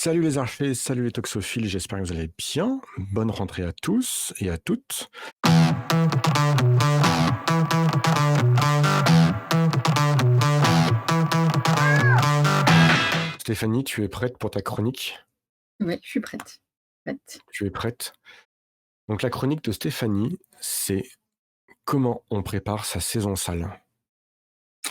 Salut les archers, salut les toxophiles, j'espère que vous allez bien. Bonne rentrée à tous et à toutes. Stéphanie, tu es prête pour ta chronique? Ouais, je suis prête. Prête. Tu es prête? Donc la chronique de Stéphanie, c'est comment on prépare sa saison sale. Je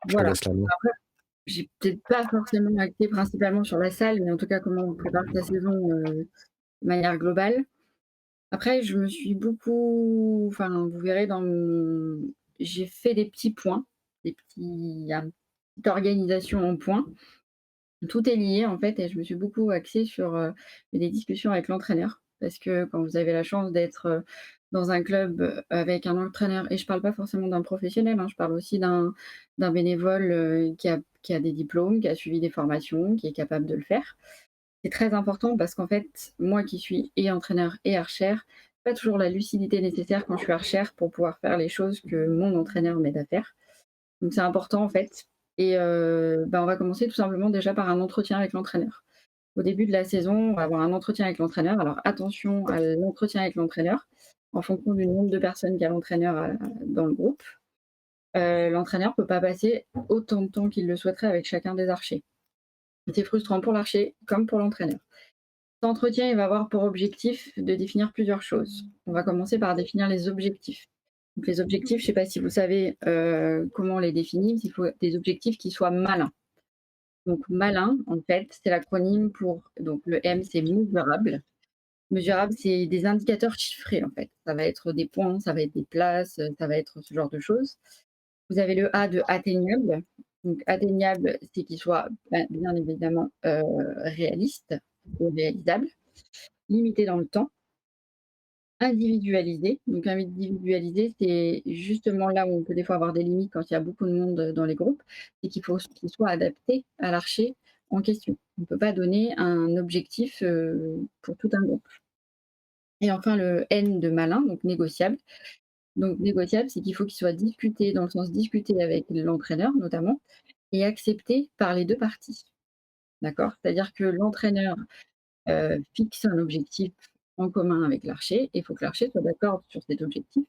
te Voilà. laisse la main. Après, j'ai peut-être pas forcément acté principalement sur la salle, mais en tout cas, comment on prépare sa saison, de manière globale. Après, je me suis beaucoup enfin, vous verrez dans mon j'ai fait des petits points, des petits un petite organisation en points. Tout est lié, en fait, et je me suis beaucoup axée sur, des discussions avec l'entraîneur. Parce que quand vous avez la chance d'être, dans un club, avec un entraîneur, et je parle pas forcément d'un professionnel, hein, je parle aussi d'un bénévole, qui a des diplômes, qui a suivi des formations, qui est capable de le faire. C'est très important parce qu'en fait, moi qui suis et entraîneur et archère, pas toujours la lucidité nécessaire quand je suis archère pour pouvoir faire les choses que mon entraîneur m'aide à faire. Donc c'est important en fait, et on va commencer tout simplement déjà par un entretien avec l'entraîneur. Au début de la saison, on va avoir un entretien avec l'entraîneur. Alors attention à l'entretien avec l'entraîneur, en fonction du nombre de personnes qu'a l'entraîneur, dans le groupe. L'entraîneur ne peut pas passer autant de temps qu'il le souhaiterait avec chacun des archers. C'est frustrant pour l'archer comme pour l'entraîneur. Cet entretien, il va avoir pour objectif de définir plusieurs choses. On va commencer par définir les objectifs. Donc les objectifs, je ne sais pas si vous savez, comment on les définit, il faut des objectifs qui soient malins. Donc malin, en fait, c'est l'acronyme pour donc le M, c'est mesurable. Mesurable, c'est des indicateurs chiffrés, en fait. Ça va être des points, ça va être des places, ça va être ce genre de choses. Vous avez le A de atteignable. Donc atteignable, c'est qu'il soit, bien évidemment, réaliste et réalisable, limité dans le temps. Individualisé, donc individualisé, c'est justement là où on peut des fois avoir des limites quand il y a beaucoup de monde, dans les groupes, c'est qu'il faut qu'il soit adapté à l'archer en question. On ne peut pas donner un objectif, pour tout un groupe. Et enfin le N de malin, donc négociable. Donc négociable, c'est qu'il faut qu'il soit discuté, dans le sens discuté avec l'entraîneur notamment, et accepté par les 2 parties. D'accord? C'est-à-dire que l'entraîneur, fixe un objectif en commun avec l'archer, et il faut que l'archer soit d'accord sur cet objectif,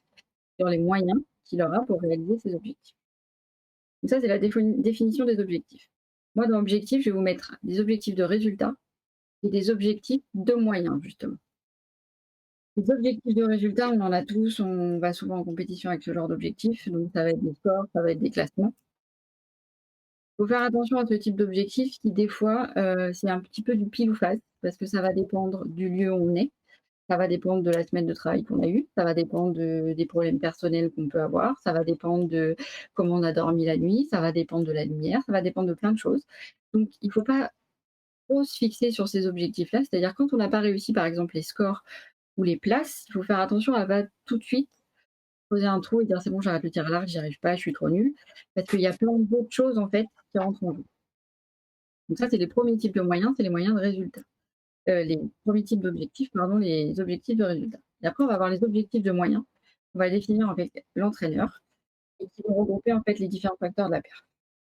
sur les moyens qu'il aura pour réaliser ces objectifs. Donc ça, c'est la définition des objectifs. Moi, dans objectif, je vais vous mettre des objectifs de résultats et des objectifs de moyens, justement. Les objectifs de résultats, on en a tous, on va souvent en compétition avec ce genre d'objectifs, donc ça va être des scores, ça va être des classements. Il faut faire attention à ce type d'objectif qui, des fois, c'est un petit peu du pile ou face, parce que ça va dépendre du lieu où on est. Ça va dépendre de la semaine de travail qu'on a eue, ça va dépendre des problèmes personnels qu'on peut avoir, ça va dépendre de comment on a dormi la nuit, ça va dépendre de la lumière, ça va dépendre de plein de choses. Donc il ne faut pas trop se fixer sur ces objectifs-là. C'est-à-dire quand on n'a pas réussi, par exemple, les scores ou les places, il faut faire attention à pas tout de suite poser un trou et dire: «C'est bon, j'arrête le tir à l'arc, j'y arrive pas, je suis trop nul». Parce qu'il y a plein d'autres choses, en fait, qui rentrent en jeu. Donc ça, c'est les premiers types de moyens, c'est les moyens de résultats. Les premiers types d'objectifs, pardon, les objectifs de résultats. Et après, on va avoir les objectifs de moyens. On va les définir avec l'entraîneur et qui vont regrouper en fait les différents facteurs de la perf.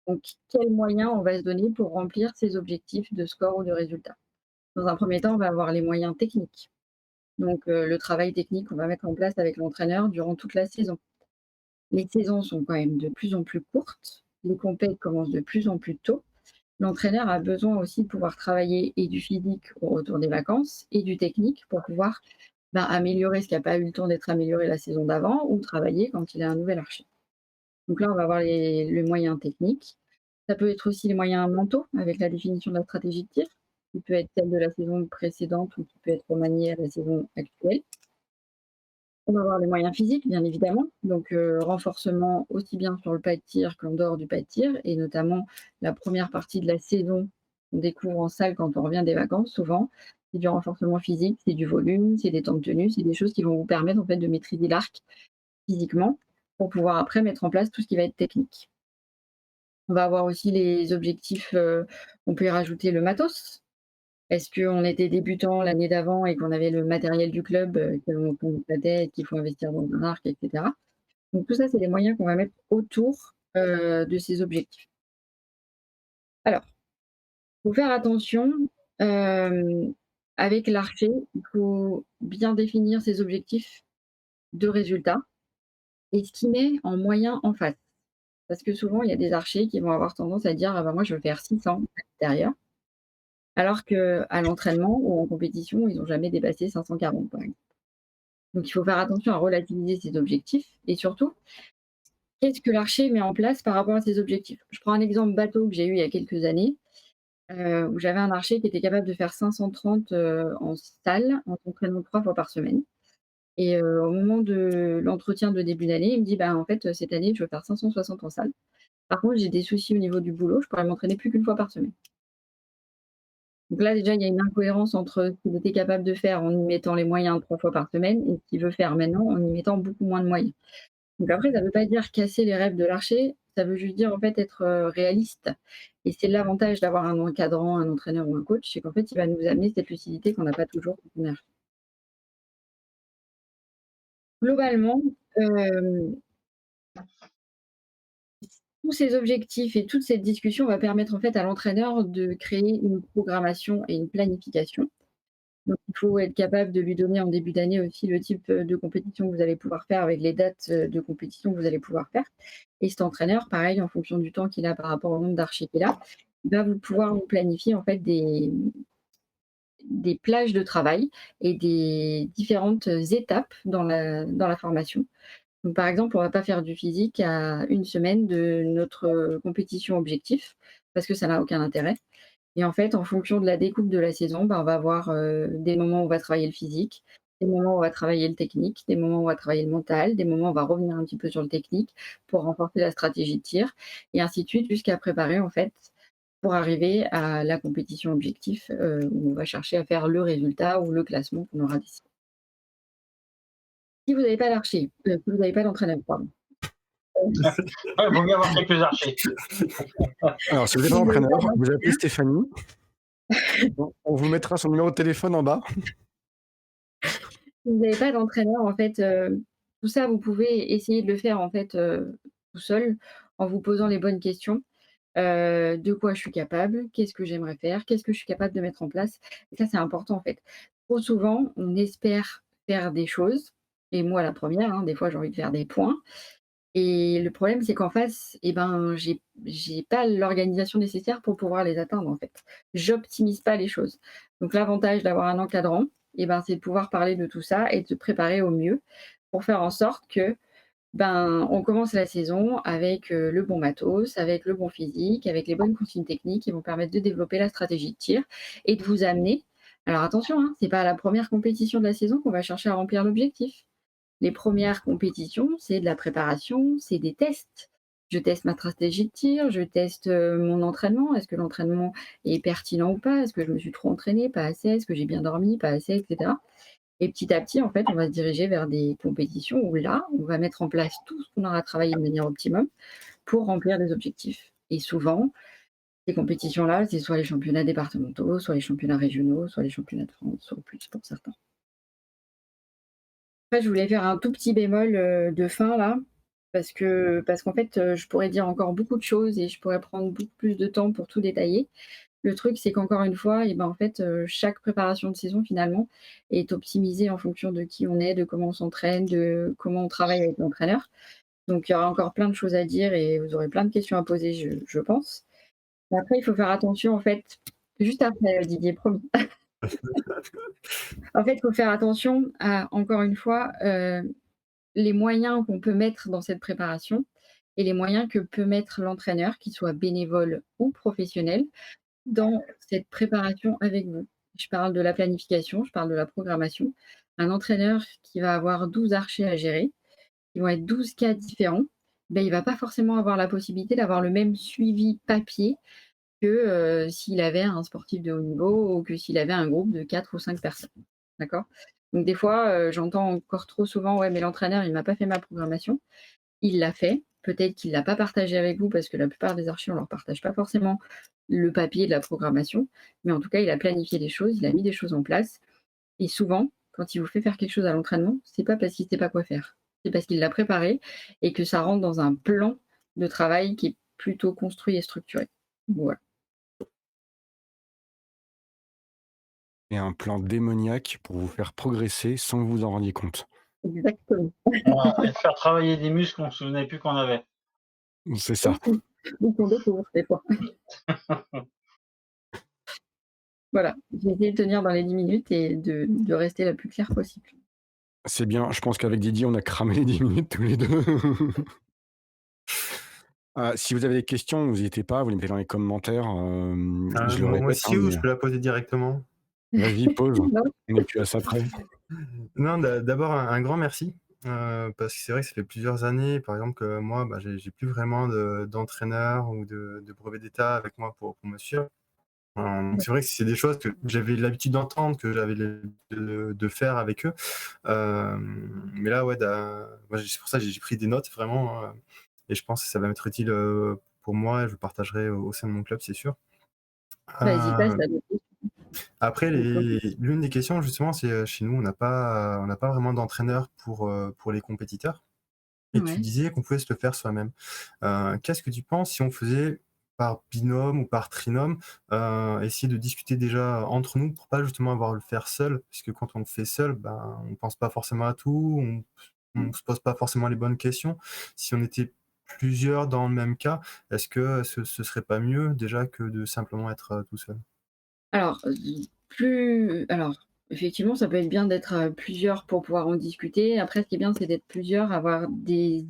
Donc, quels moyens on va se donner pour remplir ces objectifs de score ou de résultat? Dans un premier temps, on va avoir les moyens techniques. Donc, le travail technique qu'on va mettre en place avec l'entraîneur durant toute la saison. Les saisons sont quand même de plus en plus courtes. Les compètes commencent de plus en plus tôt. L'entraîneur a besoin aussi de pouvoir travailler et du physique au retour des vacances et du technique pour pouvoir, améliorer ce qui a pas eu le temps d'être amélioré la saison d'avant, ou travailler quand il a un nouvel archer. Donc là, on va voir les moyens techniques. Ça peut être aussi les moyens mentaux avec la définition de la stratégie de tir, qui peut être celle de la saison précédente ou qui peut être remaniée à la saison actuelle. On va avoir les moyens physiques, bien évidemment, donc renforcement aussi bien sur le pas de tir qu'en dehors du pas de tir, et notamment la première partie de la saison qu'on découvre en salle quand on revient des vacances souvent, c'est du renforcement physique, c'est du volume, c'est des temps de tenue, c'est des choses qui vont vous permettre en fait de maîtriser l'arc physiquement pour pouvoir après mettre en place tout ce qui va être technique. On va avoir aussi les objectifs, on peut y rajouter le matos. Est-ce qu'on était débutant l'année d'avant et qu'on avait le matériel du club, qu'on nous prêtait et qu'il faut investir dans un arc et cetera? Donc tout ça, c'est les moyens qu'on va mettre autour, de ces objectifs. Alors, Faut faire attention, hem, avec l'archer, il faut bien définir ses objectifs de résultats et ce qu'il met en moyen en face. Parce que souvent, il y a des archers qui vont avoir tendance à dire: «Ah bah, moi, je veux faire 600 à l'extérieur», alors qu'à l'entraînement ou en compétition, ils ont jamais dépassé 540 par exemple. Donc il faut faire attention à relativiser ses objectifs et surtout, qu'est-ce que l'archer met en place par rapport à ses objectifs? Je prends un exemple bateau que j'ai eu il y a quelques années, où j'avais un archer qui était capable de faire 530, en salle, en s'entraînant 3 fois par semaine et au moment de l'entretien de début d'année, il me dit: «Bah, en fait, cette année, je veux faire 560 en salle. Par contre, j'ai des soucis au niveau du boulot, je pourrais m'entraîner plus qu'une fois par semaine». Donc là, déjà, il y a une incohérence entre ce qu'il était capable de faire en y mettant les moyens 3 fois par semaine et ce qu'il veut faire maintenant en y mettant beaucoup moins de moyens. Donc après, ça ne veut pas dire casser les rêves de l'archer, ça veut juste dire en fait être, réaliste et c'est l'avantage d'avoir un encadrant, un entraîneur ou un coach, c'est qu'en fait, il va nous amener cette lucidité qu'on n'a pas toujours quand on est archer. Globalement, hem, tous ces objectifs et toute cette discussion va permettre en fait à l'entraîneur de créer une programmation et une planification. Donc il faut être capable de lui donner en début d'année aussi le type, de compétition que vous allez pouvoir faire avec les dates, de compétition que vous allez pouvoir faire et cet entraîneur, pareil, en fonction du temps qu'il a par rapport au nombre d'archers qu'il a, il va vous pouvoir vous planifier en fait des plages de travail et des différentes, étapes dans la formation. Donc par exemple, on va pas faire du physique à une semaine de notre, compétition objectif, parce que ça n'a aucun intérêt. Et en fait, en fonction de la découpe de la saison, bah, on va avoir, des moments où on va travailler le physique, des moments où on va travailler le technique, des moments où on va travailler le mental, des moments où on va revenir un petit peu sur le technique pour renforcer la stratégie de tir et ainsi de suite jusqu'à préparer en fait pour arriver à la compétition objectif, où on va chercher à faire le résultat ou le classement qu'on aura décidé. Si vous n'avez pas l'archer, si vous n'avez pas l'entraîneur, pardon. Ouais, vaut mieux avoir quelques archers. Alors, si vous n'avez Si pas vous n'avez pas d'entraîneur, vous appelez d'entraîneur, Stéphanie, on vous mettra son numéro de téléphone en bas. si vous n'avez pas d'entraîneur, en fait, tout ça, vous pouvez essayer de le faire, en fait, tout seul, en vous posant les bonnes questions. De quoi je suis capable? Qu'est-ce que j'aimerais faire? Qu'est-ce que je suis capable de mettre en place? Et ça, c'est important, en fait. Trop souvent, on espère faire des choses et moi la première, hein, des fois, j'ai envie de faire des points et le problème, c'est qu'en face, et ben, j'ai pas l'organisation nécessaire pour pouvoir les atteindre, en fait. J'optimise pas les choses. Donc l'avantage d'avoir un encadrant, et ben, c'est de pouvoir parler de tout ça et de se préparer au mieux pour faire en sorte que, ben, on commence la saison avec, le bon matos, avec le bon physique, avec les bonnes consignes techniques qui vont permettre de développer la stratégie de tir et de vous amener alors attention, hein, c'est pas à la première compétition de la saison qu'on va chercher à remplir l'objectif. Les premières compétitions, c'est de la préparation, c'est des tests. Je teste ma stratégie de tir, je teste, mon entraînement. Est-ce que l'entraînement est pertinent ou pas? Est-ce que je me suis trop entraînée, pas assez? Est-ce que j'ai bien dormi, pas assez, et cetera? Et petit à petit, en fait, on va se diriger vers des compétitions où là, on va mettre en place tout ce qu'on aura travaillé de manière optimum pour remplir des objectifs. Et souvent, ces compétitions-là, c'est soit les championnats départementaux, soit les championnats régionaux, soit les championnats de France, soit plus pour certains. Après, je voulais faire un tout petit bémol, de fin là, parce qu'en fait, je pourrais dire encore beaucoup de choses et je pourrais prendre beaucoup plus de temps pour tout détailler. Le truc, c'est qu'encore une fois et ben, en fait, chaque préparation de saison finalement est optimisée en fonction de qui on est, de comment on s'entraîne, de comment on travaille avec l'entraîneur. Donc il y aura encore plein de choses à dire et vous aurez plein de questions à poser, je pense. Mais après, il faut faire attention en fait juste après, Didier, promis. En fait, il faut faire attention à, encore une fois, les moyens qu'on peut mettre dans cette préparation et les moyens que peut mettre l'entraîneur, qu'il soit bénévole ou professionnel, dans cette préparation avec vous. Je parle de la planification, je parle de la programmation. Un entraîneur qui va avoir 12 archers à gérer, qui vont être 12 cas différents, ben, il va pas forcément avoir la possibilité d'avoir le même suivi papier que, s'il avait un sportif de haut niveau ou que s'il avait un groupe de 4 ou 5 personnes. D'accord? Donc des fois, j'entends encore trop souvent: «Ouais, mais l'entraîneur, il m'a pas fait ma programmation». Il l'a fait, peut-être qu'il l'a pas partagé avec vous parce que la plupart des archers, on leur partage pas forcément le papier de la programmation, mais en tout cas, il a planifié des choses, il a mis des choses en place et souvent, quand il vous fait faire quelque chose à l'entraînement, c'est pas parce qu'il sait pas quoi faire. C'est parce qu'il l'a préparé et que ça rentre dans un plan de travail qui est plutôt construit et structuré. Voilà. et un plan démoniaque pour vous faire progresser sans que vous en rendiez compte. Exactement. Voilà, et faire travailler des muscles qu'on ne se souvenait plus qu'on avait. C'est ça. Aussi, ou qu'on découvre des fois. Voilà, j'ai essayé de tenir dans les 10 minutes et de rester la plus claire possible. C'est bien, je pense qu'avec Didier, on a cramé les 10 minutes tous les 2. Si vous avez des questions, n'hésitez pas, vous les mettez dans les commentaires, je le Moi répète, hein, aussi, ou mais je peux la poser directement? vas-y, pose, Non, on n'est plus à ça près. Non, d'abord un grand merci, parce que c'est vrai que ça fait plusieurs années, par exemple, que moi, j'ai plus vraiment d'entraîneur ou de brevet d'état avec moi pour me suivre. Donc c'est vrai que c'est des choses que j'avais l'habitude d'entendre, que j'avais l'habitude de faire avec eux. Mais là, ouais, moi, c'est pour ça que j'ai pris des notes vraiment, et je pense que ça va m'être utile, pour moi, et je le partagerai au sein de mon club, c'est sûr. bah, hésite pas, Heu, ça noter. Après l'une des questions justement, c'est, chez nous, on n'a pas vraiment d'entraîneur pour les compétiteurs, et tu Ouais. disais qu'on pouvait se le faire soi-même. Qu'est-ce que tu penses si on faisait par binôme ou par trinôme, essayer de discuter déjà entre nous pour pas justement avoir à le faire seul? Puisque quand on le fait seul, on pense pas forcément à tout, on se pose pas forcément les bonnes questions. Si on était plusieurs dans le même cas, est-ce que ce serait pas mieux déjà que de simplement être, tout seul? Alors, effectivement, ça peut être bien d'être, plusieurs pour pouvoir en discuter. Après, ce qui est bien, c'est d'être plusieurs, avoir des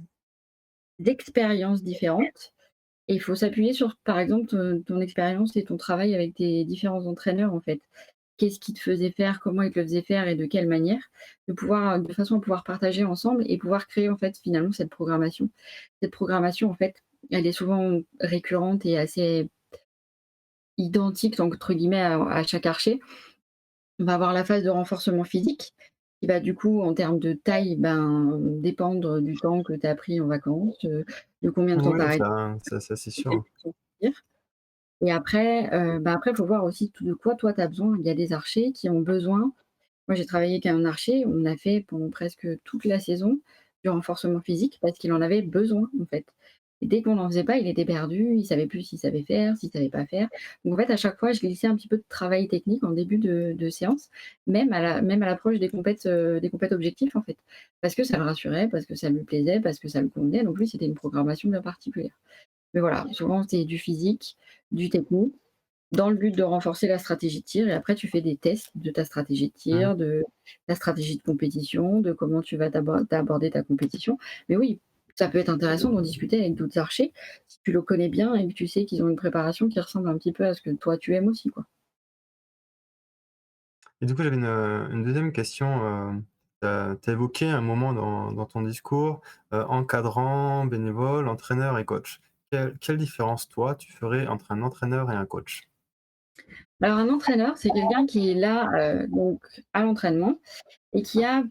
expériences différentes et il faut s'appuyer sur, par exemple, ton expérience et ton travail avec tes différents entraîneurs, en fait. Qu'est-ce qu'ils te faisaient faire? Comment ils te le faisaient faire et de quelle manière? De façon à pouvoir partager ensemble et pouvoir créer, en fait, finalement, cette programmation. Cette programmation, en fait, elle est souvent récurrente et assez identique, entre guillemets, à chaque archer. On va avoir la phase de renforcement physique qui va du coup, en termes de taille, dépendre du temps que tu as pris en vacances, de combien de temps tu Oui, as arrêté ça c'est sûr. et après, il faut voir aussi tout de quoi toi tu as besoin. Il y a des archers qui ont besoin. Moi, j'ai travaillé avec un archer, on a fait pendant presque toute la saison du renforcement physique parce qu'il en avait besoin, en fait. Et dès qu'on n'en faisait pas, il était perdu, il savait plus s'il savait faire, s'il savait pas faire. Donc en fait, à chaque fois, je glissais un petit peu de travail technique en début de séance, même à l'approche des compètes objectifs, en fait. Parce que ça le rassurait, parce que ça lui plaisait, parce que ça le convenait. Donc lui, c'était une programmation bien particulière. Mais voilà, souvent, c'est du physique, du technique dans le but de renforcer la stratégie de tir et après tu fais des tests de ta stratégie de Mmh. tir, de ta stratégie de compétition, de comment tu vas aborder ta compétition. Mais oui, ça peut être intéressant d'en discuter avec d'autres archers, si tu le connais bien et que tu sais qu'ils ont une préparation qui ressemble un petit peu à ce que toi tu aimes aussi, quoi. Et du coup, j'avais une 2e question. Tu as évoqué un moment dans ton discours, encadrant, bénévole, entraîneur et coach. Quelle différence, toi, tu ferais entre un entraîneur et un coach? Alors un entraîneur, c'est quelqu'un qui est là, donc à l'entraînement et qui a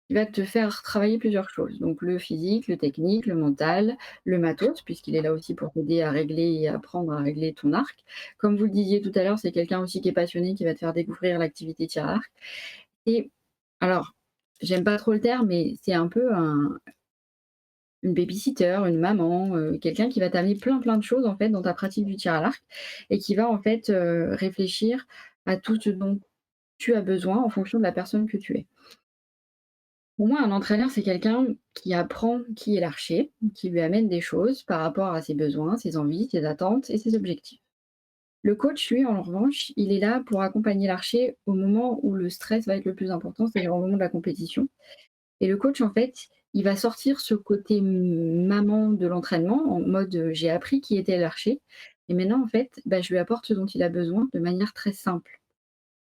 qui va te faire travailler plusieurs choses. Donc le physique, le technique, le mental, le matos, puisqu'il est là aussi pour t'aider à régler et apprendre à régler ton arc. Comme vous le disiez tout à l'heure, c'est quelqu'un aussi qui est passionné, qui va te faire découvrir l'activité tir à l'arc. Et alors, j'aime pas trop le terme, mais c'est un peu une baby-sitter, une maman, quelqu'un qui va t'amener plein, plein de choses en fait dans ta pratique du tir à l'arc et qui va en fait, réfléchir à tout ce dont tu as besoin en fonction de la personne que tu es. Pour moi, un entraîneur, c'est quelqu'un qui apprend qui est l'archer, qui lui amène des choses par rapport à ses besoins, ses envies, ses attentes et ses objectifs. Le coach, lui, en revanche, il est là pour accompagner l'archer au moment où le stress va être le plus important, c'est-à-dire au moment de la compétition. Et le coach, en fait, il va sortir ce côté maman de l'entraînement en mode j'ai appris qui était l'archer. Et maintenant, en fait, je lui apporte ce dont il a besoin de manière très simple.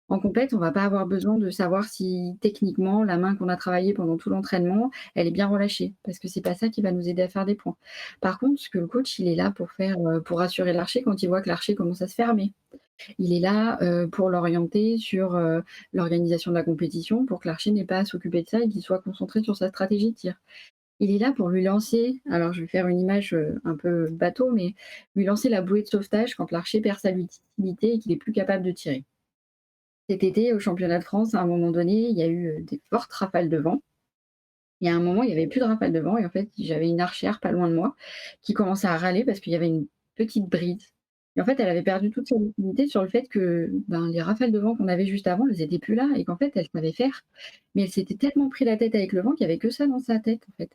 En compète, on va pas avoir besoin de savoir si techniquement la main qu'on a travaillée pendant tout l'entraînement, elle est bien relâchée, parce que c'est pas ça qui va nous aider à faire des points. Par contre, ce que le coach, il est là pour faire, pour rassurer l'archer quand il voit que l'archer commence à se fermer. Il est là, pour l'orienter sur, l'organisation de la compétition, pour que l'archer n'ait pas à s'occuper de ça et qu'il soit concentré sur sa stratégie de tir. Il est là pour lui lancer, alors je vais faire une image, un peu bateau, mais lui lancer la bouée de sauvetage quand l'archer perd sa lucidité et qu'il est plus capable de tirer. Cet été, au championnat de France, à un moment donné, il y a eu, des fortes rafales de vent et à un moment, il y avait plus de rafales de vent et en fait, j'avais une archère pas loin de moi qui commençait à râler parce qu'il y avait une petite brise Et en fait, elle avait perdu toute sa lucidité sur le fait que, ben, les rafales de vent qu'on avait juste avant, elles étaient plus là et qu'en fait, elle savait faire. Mais elle s'était tellement pris la tête avec le vent qu'il y avait que ça dans sa tête, en fait.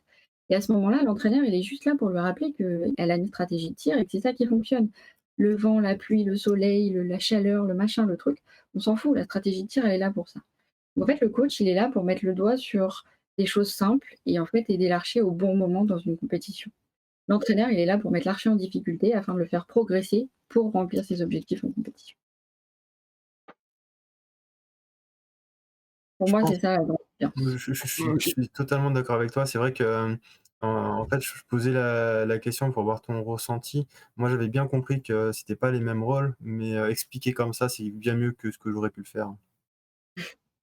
Et à ce moment-là, l'entraîneur, il est juste là pour lui rappeler qu'elle a une stratégie de tir et que c'est ça qui fonctionne. Le vent, la pluie, le soleil, la chaleur, le machin, le truc, on s'en fout. La stratégie de tir, elle est là pour ça. Donc, en fait, le coach, il est là pour mettre le doigt sur des choses simples et en fait aider l'archer au bon moment dans une compétition. L'entraîneur, il est là pour mettre l'archer en difficulté afin de le faire progresser pour remplir ses objectifs en compétition. Pour Je moi, pense c'est ça la grande différence. je suis totalement d'accord avec toi. C'est vrai que, en fait, je posais la question pour voir ton ressenti. Moi, j'avais bien compris que c'était pas les mêmes rôles, mais expliqué comme ça, c'est bien mieux que ce que j'aurais pu le faire.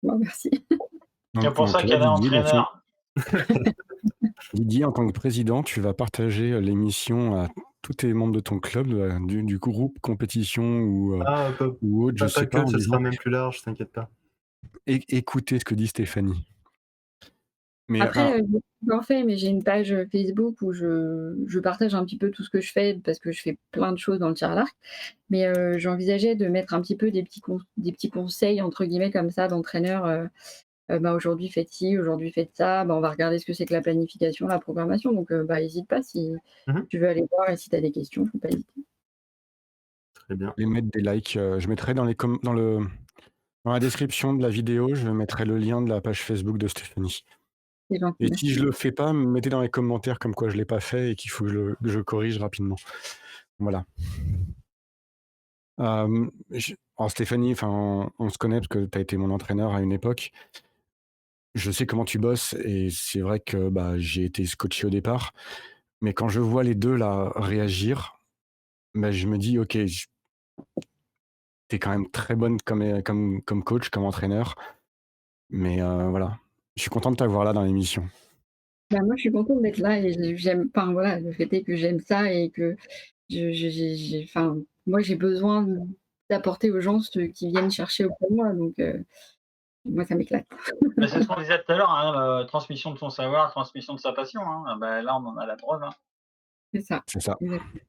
Ouais, merci. C'est pour ça Donc qu'il là, y a des entraîneurs. Didier, en tant que président, tu vas partager l'émission à tous tes membres de ton club, du groupe compétition Ah, ou autre, je pas sais pas, que, en ça sera disant même plus large, t'inquiète pas. écoutez ce que dit Stéphanie. Mais Après, j'ai pas encore fait, mais j'ai une page, Facebook où je partage un petit peu tout ce que je fais parce que je fais plein de choses dans le tir à l'arc. Mais, j'envisageais de mettre un petit peu des petits «conseils» entre guillemets comme ça d'entraîneur, bah, aujourd'hui faites ci, aujourd'hui faites ça, bah, on va regarder ce que c'est que la planification, la programmation. Donc, bah, hésite pas si Mmh. tu veux aller voir et si tu as des questions, faut pas hésiter. Très bien. les mettre des likes, je mettrai dans la description de la vidéo, je mettrai le lien de la page Facebook de Stéphanie. C'est gentil, Et si merci. je le fais pas, mettez dans les commentaires comme quoi je l'ai pas fait et qu'il faut que je corrige rapidement. Voilà. Alors Stéphanie, enfin, on se connaît parce que tu as été mon entraîneur à une époque. Je sais comment tu bosses et c'est vrai que, bah, j'ai été scotché au départ, mais quand je vois les 2 là réagir, bah, je me dis: «OK, j tu quand même très bonne comme coach, comme entraîneur», mais voilà. Je suis content de t'avoir là dans l'émission. Bah, moi, je suis contente d'être là et j'aime enfin, voilà, le fait est que j'aime ça et que j'ai enfin, moi, j'ai besoin d'apporter aux gens ce qu'ils viennent chercher auprès de moi, donc moi, ça m'éclate. Mais c'est ce qu'on disait tout à l'heure, hein, transmission de son savoir, transmission de sa passion, hein. Ah bah, là, on en a la preuve, hein. C'est ça, C'est ça. exactement.